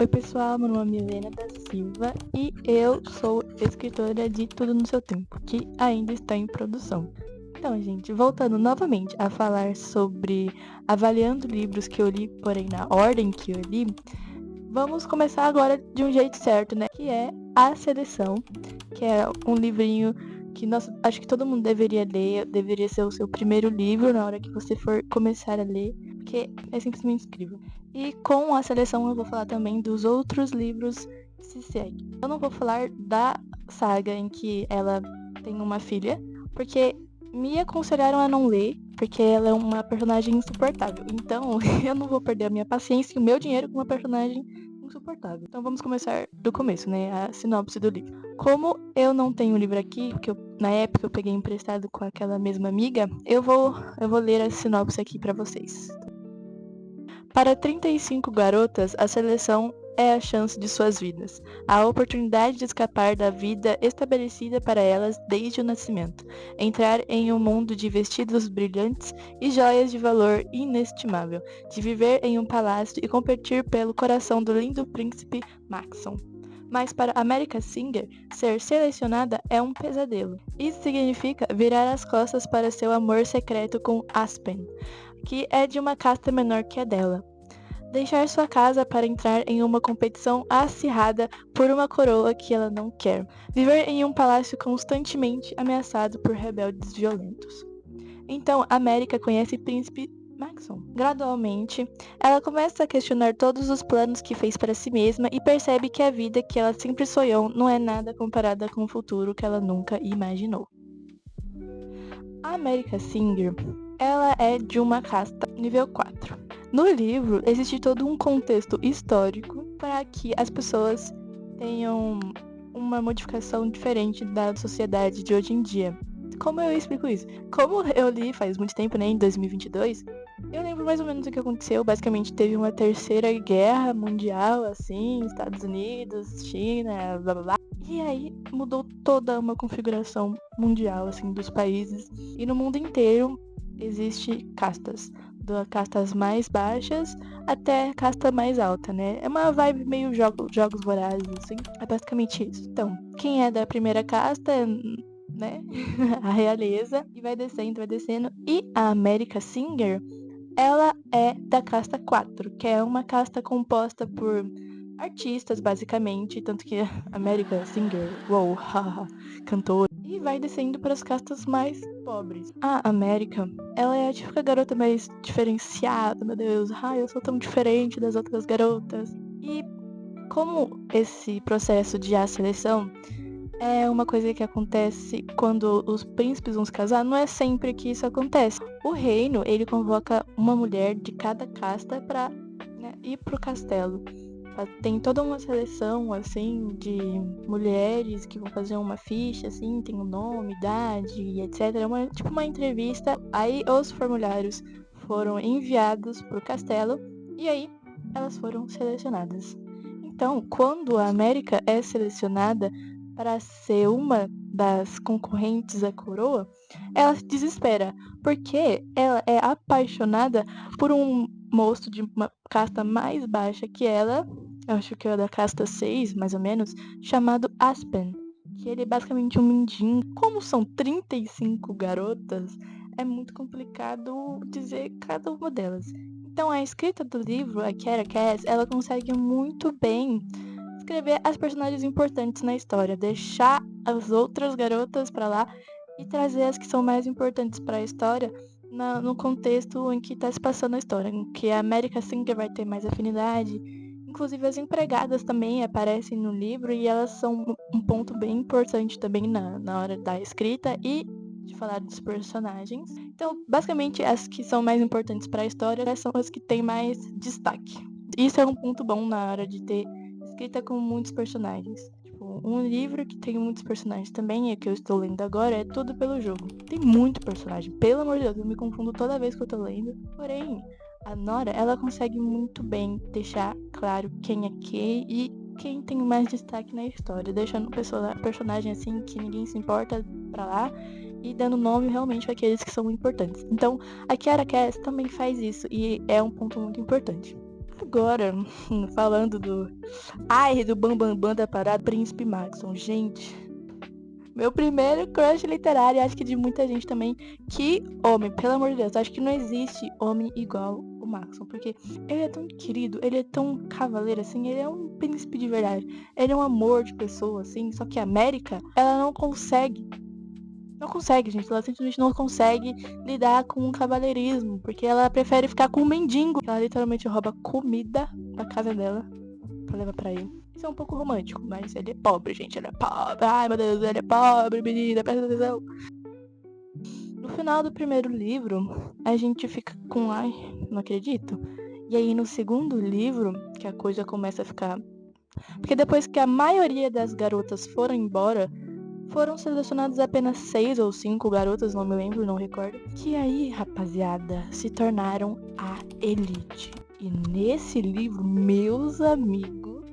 Oi pessoal, meu nome é Milena da Silva e eu sou escritora de Tudo no Seu Tempo, que ainda está em produção. Então, gente, voltando novamente a falar sobre avaliando livros que eu li, porém na ordem que eu li, vamos começar agora de um jeito certo, né? Que é A Seleção, que é um livrinho que acho que todo mundo deveria ler, deveria ser o seu primeiro livro na hora que você for começar a ler, porque é simplesmente incrível. E com a seleção eu vou falar também dos outros livros que se seguem. Eu não vou falar da saga em que ela tem uma filha, porque me aconselharam a não ler, porque ela é uma personagem insuportável. Então, eu não vou perder a minha paciência e o meu dinheiro com uma personagem insuportável. Então, vamos começar do começo, né? A sinopse do livro. Como eu não tenho o livro aqui, porque na época eu peguei emprestado com aquela mesma amiga, eu vou ler a sinopse aqui pra vocês. Para 35 garotas, a seleção é a chance de suas vidas, a oportunidade de escapar da vida estabelecida para elas desde o nascimento, entrar em um mundo de vestidos brilhantes e joias de valor inestimável, de viver em um palácio e competir pelo coração do lindo príncipe Maxon. Mas para America Singer, ser selecionada é um pesadelo. Isso significa virar as costas para seu amor secreto com Aspen, que é de uma casta menor que a dela. Deixar sua casa para entrar em uma competição acirrada por uma coroa que ela não quer. Viver em um palácio constantemente ameaçado por rebeldes violentos. Então, América conhece Príncipe Maxon. Gradualmente, ela começa a questionar todos os planos que fez para si mesma e percebe que a vida que ela sempre sonhou não é nada comparada com o futuro que ela nunca imaginou. A America Singer, ela é de uma casta nível 4. No livro, existe todo um contexto histórico para que as pessoas tenham uma modificação diferente da sociedade de hoje em dia. Como eu explico isso? Como eu li faz muito tempo, né, em 2022, eu lembro mais ou menos o que aconteceu. Basicamente, teve uma terceira guerra mundial, assim, Estados Unidos, China, blá blá blá. E aí mudou toda uma configuração mundial, assim, dos países. E no mundo inteiro existe castas. Das castas mais baixas até a casta mais alta, né? É uma vibe meio jogos vorazes, assim. É basicamente isso. Então, quem é da primeira casta é, né? A realeza. E vai descendo, vai descendo. E a America Singer, ela é da casta 4, que é uma casta composta por artistas, basicamente, tanto que America Singer, wow, haha, cantora, e vai descendo para as castas mais pobres. A América, ela é a típica garota mais diferenciada, meu Deus, ai, eu sou tão diferente das outras garotas. E como esse processo de seleção é uma coisa que acontece quando os príncipes vão se casar, não é sempre que isso acontece. O reino, ele convoca uma mulher de cada casta para, né, ir pro castelo. Tem toda uma seleção, assim, de mulheres que vão fazer uma ficha, assim, tem o nome, idade e etc. É tipo uma entrevista. Aí os formulários foram enviados pro castelo e aí elas foram selecionadas. Então, quando a América é selecionada para ser uma das concorrentes à coroa, ela se desespera, porque ela é apaixonada por um moço de uma casta mais baixa que ela, eu acho que é da casta 6, mais ou menos, chamado Aspen, que ele é basicamente um mendigo. Como são 35 garotas, é muito complicado dizer cada uma delas. Então a escrita do livro, a Kiera Cass, ela consegue muito bem escrever as personagens importantes na história, deixar as outras garotas para lá e trazer as que são mais importantes para a história no contexto em que está se passando a história, em que a America Singer vai ter mais afinidade. Inclusive as empregadas também aparecem no livro e elas são um ponto bem importante também na hora da escrita e de falar dos personagens. Então, basicamente, as que são mais importantes para a história são as que têm mais destaque. Isso é um ponto bom na hora de ter escrita com muitos personagens. Tipo, um livro que tem muitos personagens também, e que eu estou lendo agora, é Tudo pelo Jogo. Tem muito personagem, pelo amor de Deus, eu me confundo toda vez que eu tô lendo. Porém, a Nora, ela consegue muito bem deixar claro quem é quem e quem tem mais destaque na história, deixando o personagem assim que ninguém se importa pra lá e dando nome realmente àqueles que são importantes. Então, a Kiara Cass também faz isso e é um ponto muito importante. Agora, falando Ai, do Bambambam Bam Bam da parada, Príncipe Maxon. Gente, meu primeiro crush literário, acho que de muita gente também. Que homem, pelo amor de Deus, acho que não existe homem igual o Maxon, porque ele é tão querido, ele é tão cavaleiro, assim, ele é um príncipe de verdade. Ele é um amor de pessoa, assim, só que a América, ela não consegue. Não consegue, gente. Ela simplesmente não consegue lidar com o cavalheirismo, porque ela prefere ficar com o mendigo. Ela literalmente rouba comida da casa dela pra levar pra ele. Isso é um pouco romântico, mas ele é pobre, gente. Ele é pobre. Ai, meu Deus, ele é pobre, menina, presta atenção. No final do primeiro livro, a gente fica com, ai, não acredito. E aí no segundo livro, que a coisa começa a ficar... Porque depois que a maioria das garotas foram embora, foram selecionadas apenas 6 ou 5 garotas, não me lembro, não recordo. Que aí, rapaziada, se tornaram a elite. E nesse livro, meus amigos,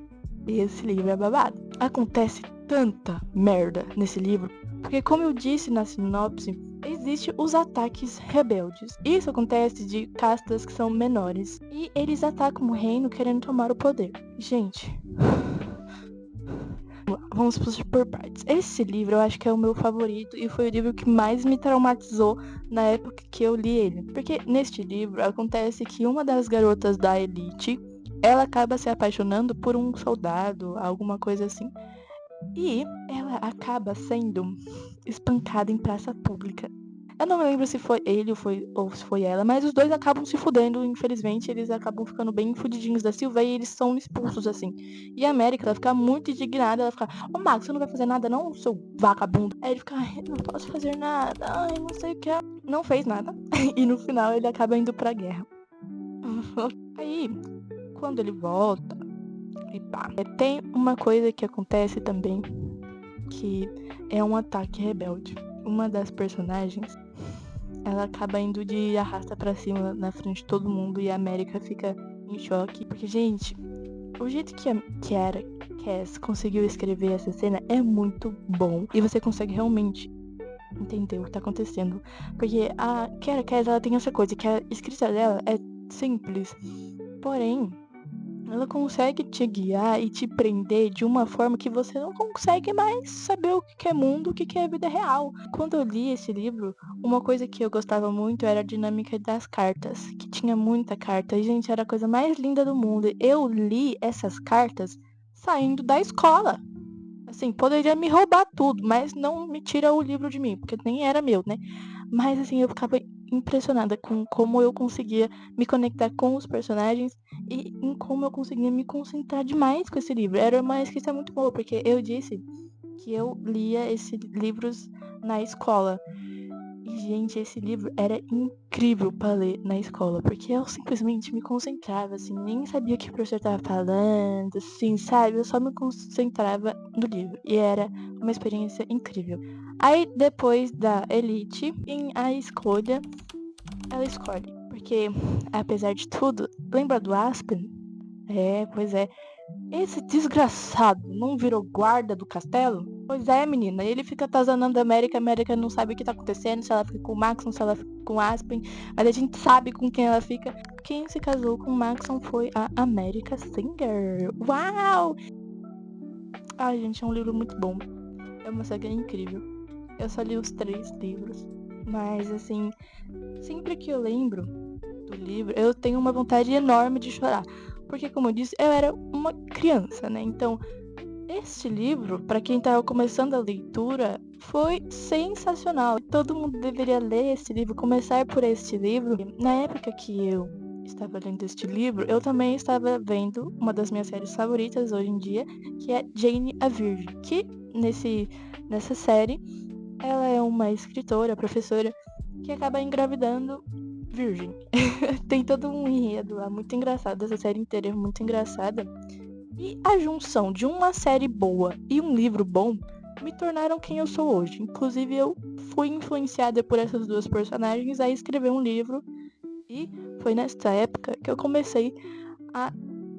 esse livro é babado. Acontece tanta merda nesse livro, porque como eu disse na sinopse, existem os ataques rebeldes. Isso acontece de castas que são menores. E eles atacam o reino querendo tomar o poder. Gente... Vamos por partes. Esse livro eu acho que é o meu favorito e foi o livro que mais me traumatizou na época que eu li ele. Porque neste livro acontece que uma das garotas da elite, ela acaba se apaixonando por um soldado, alguma coisa assim. E ela acaba sendo espancada em praça pública. Eu não me lembro se foi ele ou se foi ela, mas os dois acabam se fudendo, infelizmente. Eles acabam ficando bem fudidinhos da Silva e eles são expulsos, assim. E a América, ela fica muito indignada. Ela fica, ô Max, você não vai fazer nada não, seu vagabundo? Aí ele fica, ai, não posso fazer nada, ai, não sei o que. Não fez nada. E no final ele acaba indo pra guerra. Aí, quando ele volta, e pá, tem uma coisa que acontece também, que é um ataque rebelde. Uma das personagens, ela acaba indo de arrasta pra cima na frente de todo mundo e a América fica em choque. Porque, gente, o jeito que a Cass conseguiu escrever essa cena é muito bom. E você consegue realmente entender o que tá acontecendo. Porque a Cass, ela tem essa coisa, que a escrita dela é simples. Porém, ela consegue te guiar e te prender de uma forma que você não consegue mais saber o que é mundo, o que é vida real. Quando eu li esse livro, uma coisa que eu gostava muito era a dinâmica das cartas, que tinha muita carta. E, gente, era a coisa mais linda do mundo. Eu li essas cartas saindo da escola. Assim, poderia me roubar tudo, mas não me tira o livro de mim, porque nem era meu, né? Mas, assim, eu ficava impressionada com como eu conseguia me conectar com os personagens e em como eu conseguia me concentrar demais com esse livro. Era uma escrita muito boa, porque eu disse que eu lia esses livros na escola. E, gente, esse livro era incrível pra ler na escola, porque eu simplesmente me concentrava, assim, nem sabia o que o professor tava falando, assim, sabe? Eu só me concentrava no livro. E era uma experiência incrível. Aí, depois da Elite, a escolha, ela escolhe. Porque, apesar de tudo, lembra do Aspen? É, pois é. Esse desgraçado não virou guarda do castelo? Pois é, menina. Ele fica atazanando a América não sabe o que tá acontecendo, se ela fica com o Maxon, se ela fica com o Aspen. Mas a gente sabe com quem ela fica. Quem se casou com o Maxon foi a America Singer. Uau! Ai, gente, é um livro muito bom. É uma saga incrível. Eu só li os 3 livros. Mas, assim, sempre que eu lembro do livro, eu tenho uma vontade enorme de chorar. Porque, como eu disse, eu era uma criança, né? Então, este livro, para quem estava começando a leitura, foi sensacional. Todo mundo deveria ler esse livro, começar por este livro. Na época que eu estava lendo este livro, eu também estava vendo uma das minhas séries favoritas hoje em dia, que é Jane a Virgem. Que nessa série, ela é uma escritora, professora, que acaba engravidando virgem. Tem todo um enredo lá muito engraçado. Essa série inteira é muito engraçada. E a junção de uma série boa e um livro bom me tornaram quem eu sou hoje. Inclusive, eu fui influenciada por essas duas personagens a escrever um livro. E foi nessa época que eu comecei a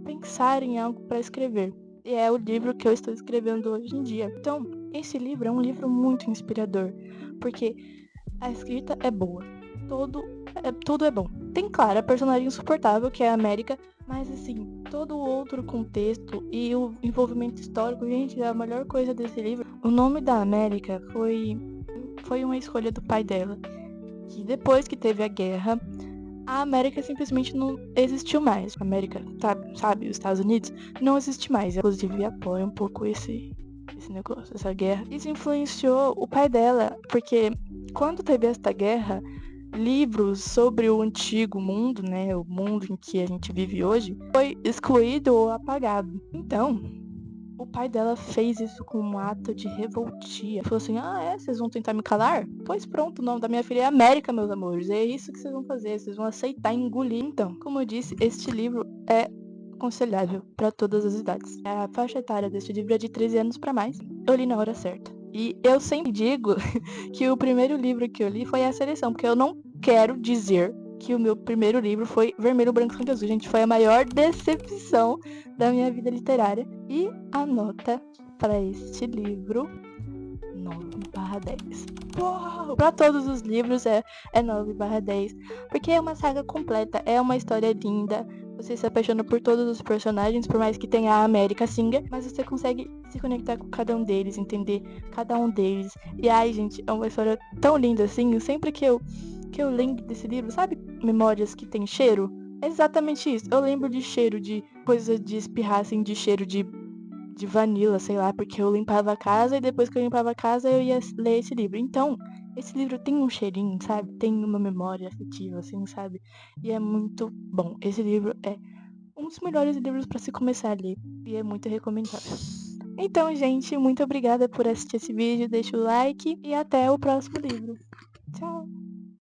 pensar em algo para escrever. E é o livro que eu estou escrevendo hoje em dia. Então, esse livro é um livro muito inspirador. Porque a escrita é boa. Tudo é bom. Tem, claro, a personagem insuportável, que é a América, mas, assim, todo o outro contexto e o envolvimento histórico. Gente, a melhor coisa desse livro, o nome da América foi uma escolha do pai dela, que depois que teve a guerra, a América simplesmente não existiu mais. A América, sabe, os Estados Unidos, não existe mais. Inclusive apoia um pouco esse negócio, essa guerra. Isso influenciou o pai dela, porque quando teve esta guerra, livros sobre o antigo mundo, né, o mundo em que a gente vive hoje, foi excluído ou apagado. Então, o pai dela fez isso com um ato de revoltia. Falou assim, vocês vão tentar me calar? Pois pronto, o nome da minha filha é América, meus amores. É isso que vocês vão fazer, vocês vão aceitar, engolir. Então, como eu disse, este livro é aconselhável para todas as idades. A faixa etária deste livro é de 13 anos para mais. Eu li na hora certa. E eu sempre digo que o primeiro livro que eu li foi A Seleção, porque eu não quero dizer que o meu primeiro livro foi Vermelho, Branco, Sangue Azul. Gente, foi a maior decepção da minha vida literária. E a nota para este livro, 9/10. Para todos os livros é 9/10, porque é uma saga completa, é uma história linda. Você se apaixona por todos os personagens, por mais que tenha a América Singer, mas você consegue se conectar com cada um deles, entender cada um deles. E ai, gente, é uma história tão linda assim. Sempre que eu lembro desse livro, sabe, memórias que tem cheiro? É exatamente isso. Eu lembro de cheiro de coisa de espirrar, assim, de cheiro de vanila, sei lá, porque eu limpava a casa e depois que eu limpava a casa eu ia ler esse livro. Então, esse livro tem um cheirinho, sabe? Tem uma memória afetiva, assim, sabe? E é muito bom. Esse livro é um dos melhores livros para se começar a ler e é muito recomendável. Então, gente, muito obrigada por assistir esse vídeo. Deixa o like e até o próximo livro. Tchau!